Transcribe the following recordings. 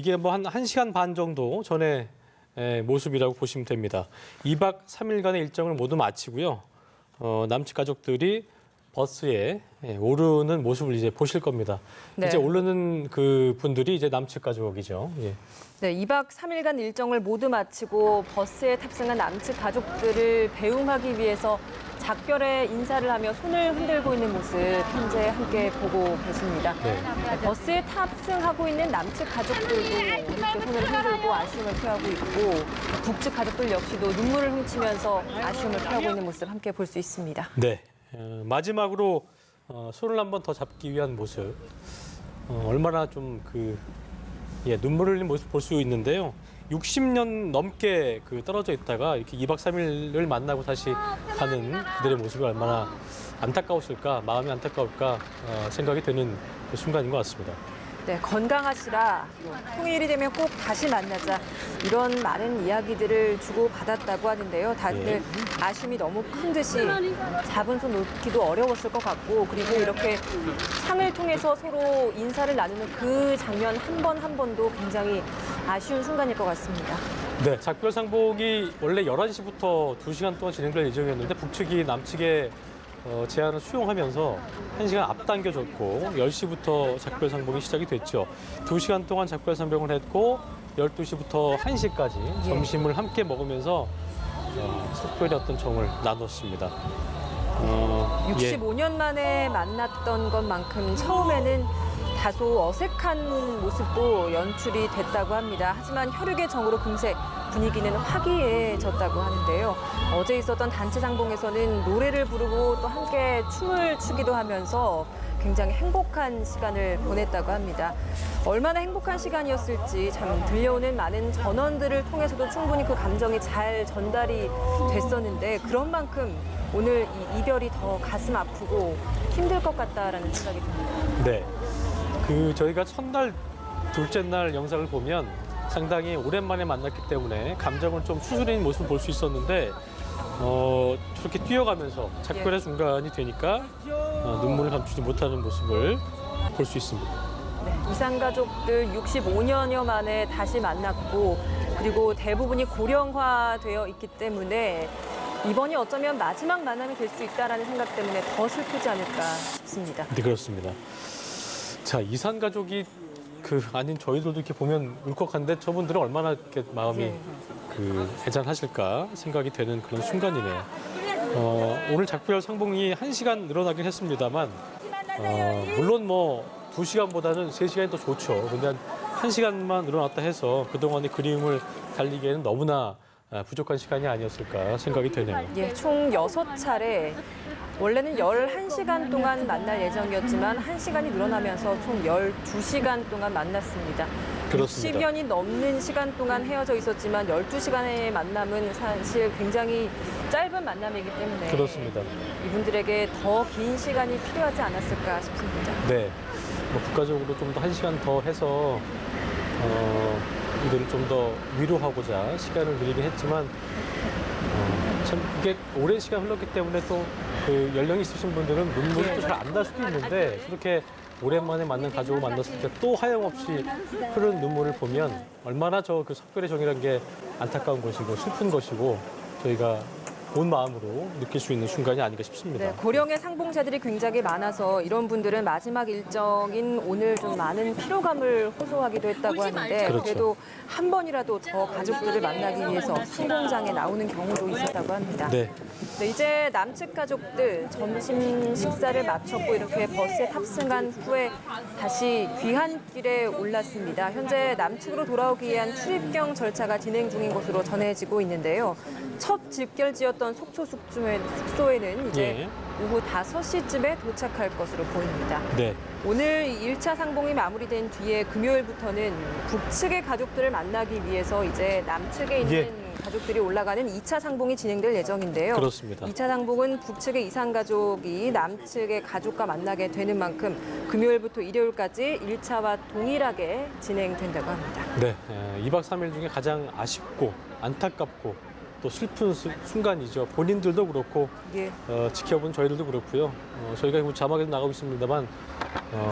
이게 뭐 한 1시간 반 정도 전에 모습이라고 보시면 됩니다. 2박 3일간의 일정을 모두 마치고요. 남측 가족들이 버스에 오르는 모습을 이제 보실 겁니다. 네. 이제 오르는 그 분들이 이제 남측 가족이죠. 예. 네, 2박 3일간 일정을 모두 마치고 버스에 탑승한 남측 가족들을 배웅하기 위해서 작별의 인사를 하며 손을 흔들고 있는 모습 현재 함께 보고 계십니다. 네. 버스에 탑승하고 있는 남측 가족들도 이렇게 손을 흔들고 아쉬움을 표하고 있고 북측 가족들 역시도 눈물을 훔치면서 아쉬움을 표하고 있는 모습 함께 볼 수 있습니다. 네. 마지막으로 손을 한번 더 잡기 위한 모습. 얼마나 좀 눈물을 흘린 모습 볼 수 있는데요. 60년 넘게 떨어져 있다가 이렇게 2박 3일을 만나고 다시 가는 그들의 모습이 얼마나 안타까웠을까, 마음이 안타까울까 생각이 되는 순간인 것 같습니다. 네, 건강하시라, 통일이 되면 꼭 다시 만나자 이런 많은 이야기들을 주고받았다고 하는데요. 다들 아쉬움이 너무 큰 듯이 잡은 손 놓기도 어려웠을 것 같고 그리고 이렇게 상을 통해서 서로 인사를 나누는 그 장면 한 번 한 번도 굉장히 아쉬운 순간일 것 같습니다. 네, 작별 상봉이 원래 11시부터 2시간 동안 진행될 예정이었는데 북측이 남측의 제안을 수용하면서 1시간 앞당겨졌고 10시부터 작별 상봉이 시작이 됐죠. 2시간 동안 작별 상봉을 했고 12시부터 1시까지 점심을 함께 먹으면서 석별의 어떤 정을 나눴습니다. 65년 만에 만났던 것만큼 처음에는 다소 어색한 모습도 연출이 됐다고 합니다. 하지만 혈육의 정으로 금세 분위기는 화기애애졌다고 하는데요. 어제 있었던 단체 상봉에서는 노래를 부르고 또 함께 춤을 추기도 하면서 굉장히 행복한 시간을 보냈다고 합니다. 얼마나 행복한 시간이었을지 참 들려오는 많은 전원들을 통해서도 충분히 그 감정이 잘 전달이 됐었는데 그런 만큼 오늘 이 이별이 더 가슴 아프고 힘들 것 같다라는 생각이 듭니다. 네. 저희가 첫날, 둘째 날 영상을 보면 상당히 오랜만에 만났기 때문에 감정을 좀 추스린 모습을 볼 수 있었는데 저렇게 뛰어가면서 작별의 순간이 되니까 눈물을 감추지 못하는 모습을 볼 수 있습니다. 네, 이산 가족들 65년여 만에 다시 만났고 그리고 대부분이 고령화되어 있기 때문에 이번이 어쩌면 마지막 만남이 될 수 있다는 생각 때문에 더 슬프지 않을까 싶습니다. 네, 그렇습니다. 자, 이산 가족이 아닌 저희들도 이렇게 보면 울컥한데 저분들은 얼마나 이렇게 마음이 애잔하실까 생각이 되는 그런 순간이네요. 오늘 작별 상봉이 1시간 늘어나긴 했습니다만 물론 뭐 2시간보다는 3시간이 더 좋죠. 근데 1시간만 늘어났다 해서 그동안의 그리움을 달리기에는 너무나 부족한 시간이 아니었을까 생각이 되네요. 예, 총 6차례 원래는 11시간 동안 만날 예정이었지만 1시간이 늘어나면서 총 12시간 동안 만났습니다. 그렇습니다. 60년이 넘는 시간 동안 헤어져 있었지만 12시간의 만남은 사실 굉장히 짧은 만남이기 때문에 그렇습니다. 이분들에게 더 긴 시간이 필요하지 않았을까 싶습니다. 네, 뭐 국가적으로 좀 더 1시간 더 해서 이들을 좀 더 위로하고자 시간을 늘리긴 했지만 참 이게 오랜 시간 흘렀기 때문에 또 연령이 있으신 분들은 눈물이 또 잘 안 날 수도 있는데 저렇게 오랜만에 만난 가족을 만났을 때 또 하염없이 흐르는 눈물을 보면 얼마나 석별의 정이라는 게 안타까운 것이고 슬픈 것이고 저희가 온 마음으로 느낄 수 있는 순간이 아닌가 싶습니다. 네, 고령의 상봉자들이 굉장히 많아서 이런 분들은 마지막 일정인 오늘 좀 많은 피로감을 호소하기도 했다고 하는데 그렇죠. 그래도 한 번이라도 더 가족들을 만나기 위해서 상봉장에 나오는 경우도 있었다고 합니다. 네. 네, 이제 남측 가족들 점심 식사를 마쳤고 이렇게 버스에 탑승한 후에 다시 귀환길에 올랐습니다. 현재 남측으로 돌아오기 위한 출입경 절차가 진행 중인 것으로 전해지고 있는데요. 첫 집결지였던 속초 숙소에는 이제 오후 5시쯤에 도착할 것으로 보입니다. 네. 오늘 1차 상봉이 마무리된 뒤에 금요일부터는 북측의 가족들을 만나기 위해서 이제 남측에 있는 가족들이 올라가는 2차 상봉이 진행될 예정인데요. 그렇습니다. 2차 상봉은 북측의 이산 가족이 남측의 가족과 만나게 되는 만큼 금요일부터 일요일까지 1차와 동일하게 진행된다고 합니다. 네, 2박 3일 중에 가장 아쉽고 안타깝고 또 슬픈 순간이죠. 본인들도 그렇고 예. 지켜본 저희들도 그렇고요. 저희가 자막에도 나가고 있습니다만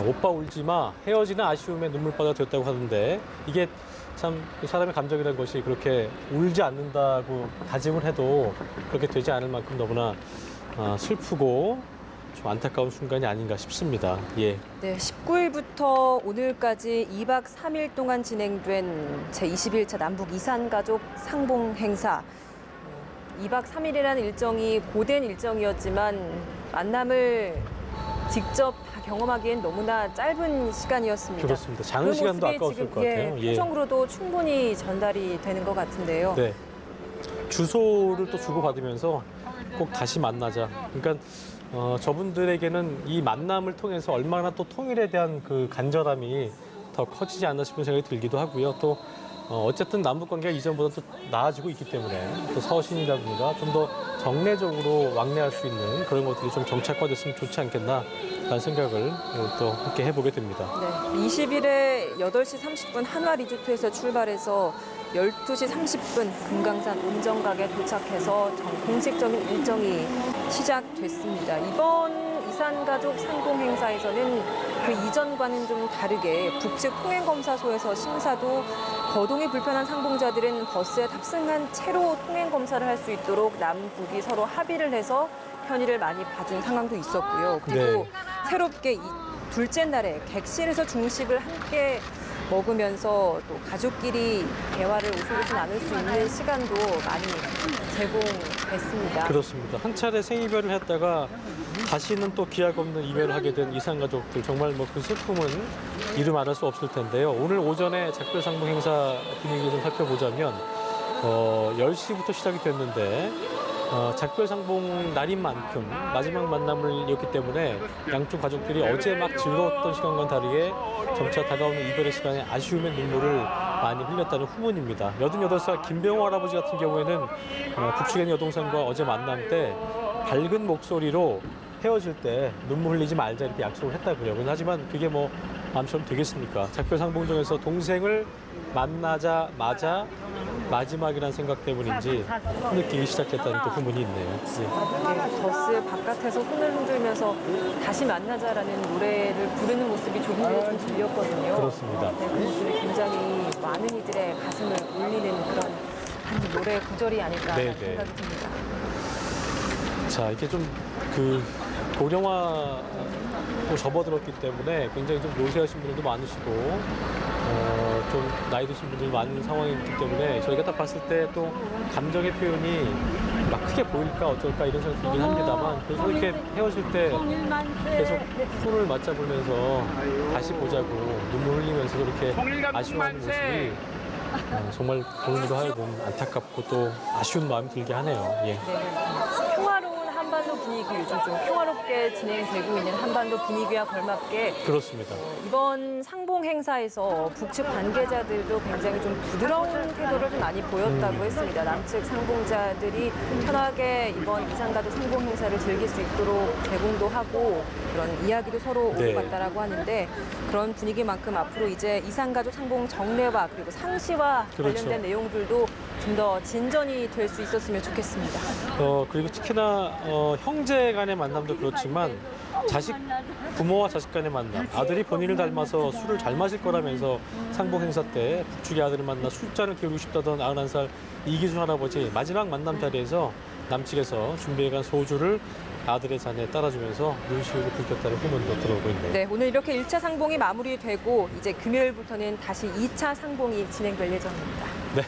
오빠 울지 마 헤어지는 아쉬움에 눈물바다 됐다고 하는데 이게 참 사람의 감정이라는 것이 그렇게 울지 않는다고 다짐을 해도 그렇게 되지 않을 만큼 너무나 슬프고 좀 안타까운 순간이 아닌가 싶습니다. 예. 네, 19일부터 오늘까지 2박 3일 동안 진행된 제21차 남북 이산가족 상봉 행사. 2박 3일이라는 일정이 고된 일정이었지만 만남을 직접 경험하기엔 너무나 짧은 시간이었습니다. 그렇습니다. 장은 시간도 아까웠을 것 같아요. 예, 표정으로도 충분히 전달이 되는 것 같은데요. 네. 주소를 또 주고받으면서 꼭 다시 만나자. 그러니까 저분들에게는 이 만남을 통해서 얼마나 또 통일에 대한 그 간절함이 더 커지지 않나 싶은 생각이 들기도 하고요. 또 어쨌든 남북 관계가 이전보다 또 나아지고 있기 때문에 또 서신이라든가 좀 더 정례적으로 왕래할 수 있는 그런 것들이 좀 정착화됐으면 좋지 않겠나라는 생각을 또 함께 해보게 됩니다. 네, 20일에 8시 30분 한화 리조트에서 출발해서 12시 30분 금강산 온정각에 도착해서 공식적인 일정이 시작됐습니다. 이번 이산가족 상봉 행사에서는 그 이전과는 좀 다르게 북측 통행검사소에서 심사도 거동이 불편한 상봉자들은 버스에 탑승한 채로 통행검사를 할 수 있도록 남북이 서로 합의를 해서 편의를 많이 봐준 상황도 있었고요. 그리고 네. 새롭게 둘째 날에 객실에서 중식을 함께 먹으면서 또 가족끼리 대화를 오솔오솔 나눌 수 있는 시간도 많이 제공됐습니다. 그렇습니다. 한 차례 생이별을 했다가 다시는 또 기약 없는 이별을 하게 된 이산가족들 정말 뭐 그 슬픔은 이루 말할 수 없을 텐데요. 오늘 오전에 작별상봉 행사 분위기를 좀 살펴보자면 10시부터 시작이 됐는데 작별상봉 날인 만큼 마지막 만남이었기 때문에 양쪽 가족들이 어제 막 즐거웠던 시간과는 다르게 점차 다가오는 이별의 시간에 아쉬움의 눈물을 많이 흘렸다는 후문입니다. 88살 김병호 할아버지 같은 경우에는 북측의 여동생과 어제 만남 때 밝은 목소리로 헤어질 때 눈물 흘리지 말자 이렇게 약속을 했다고요. 하지만 그게 뭐 마음처럼 되겠습니까? 작별상봉정에서 동생을 만나자마자 마지막이라는 생각 때문인지 흐느끼기 시작했다는 또 후문이 있네요. 네. 버스 바깥에서 손을 흔들면서 다시 만나자라는 노래를 부르는 모습이 조금 전에 좀 들렸거든요. 그렇습니다. 네, 그 모습이 굉장히 많은 이들의 가슴을 울리는 그런 한 노래 구절이 아닐까 네, 생각이 듭니다. 자, 이게 좀 고령화로 접어들었기 때문에 굉장히 좀 노쇠하신 분들도 많으시고 좀 나이 드신 분들 많은 상황이기 때문에 저희가 딱 봤을 때 또 감정의 표현이 막 크게 보일까 어쩔까 이런 생각이 들긴 합니다만 그래서 이렇게 헤어질 때 계속 손을 맞잡으면서 다시 보자고 눈물 흘리면서 그렇게 아쉬워하는 모습이 정말 본인으로 하여금 안타깝고 또 아쉬운 마음이 들게 하네요. 예. 네. 평화로운 한반도 분위기, 요즘 좀 평화롭게 진행되고 있는 한반도 분위기와 걸맞게 그렇습니다. 이번 상봉 행사에서 북측 관계자들도 굉장히 좀 부드러운 태도를 좀 많이 보였다고 했습니다. 남측 상봉자들이 편하게 이번 이산가족 상봉 행사를 즐길 수 있도록 제공도 하고 그런 이야기도 서로 오고 네. 갔다라고 하는데 그런 분위기만큼 앞으로 이제 이산가족 상봉 정례와 그리고 상시와 그렇죠. 관련된 내용들도 좀 더 진전이 될 수 있었으면 좋겠습니다. 그리고 특히나 형제 간의 만남도 그렇지만 부모와 자식 간의 만남, 아들이 본인을 닮아서 술을 잘 마실 거라면서 상봉 행사 때 북측의 아들을 만나 술잔을 기울이고 싶다던 91살 이기순 할아버지 마지막 만남 자리에서 남측에서 준비해간 소주를 아들의 잔에 따라주면서 눈시울을 붉혔다는 후문도 들어오고 있네요. 네, 오늘 이렇게 1차 상봉이 마무리되고 이제 금요일부터는 다시 2차 상봉이 진행될 예정입니다. 네.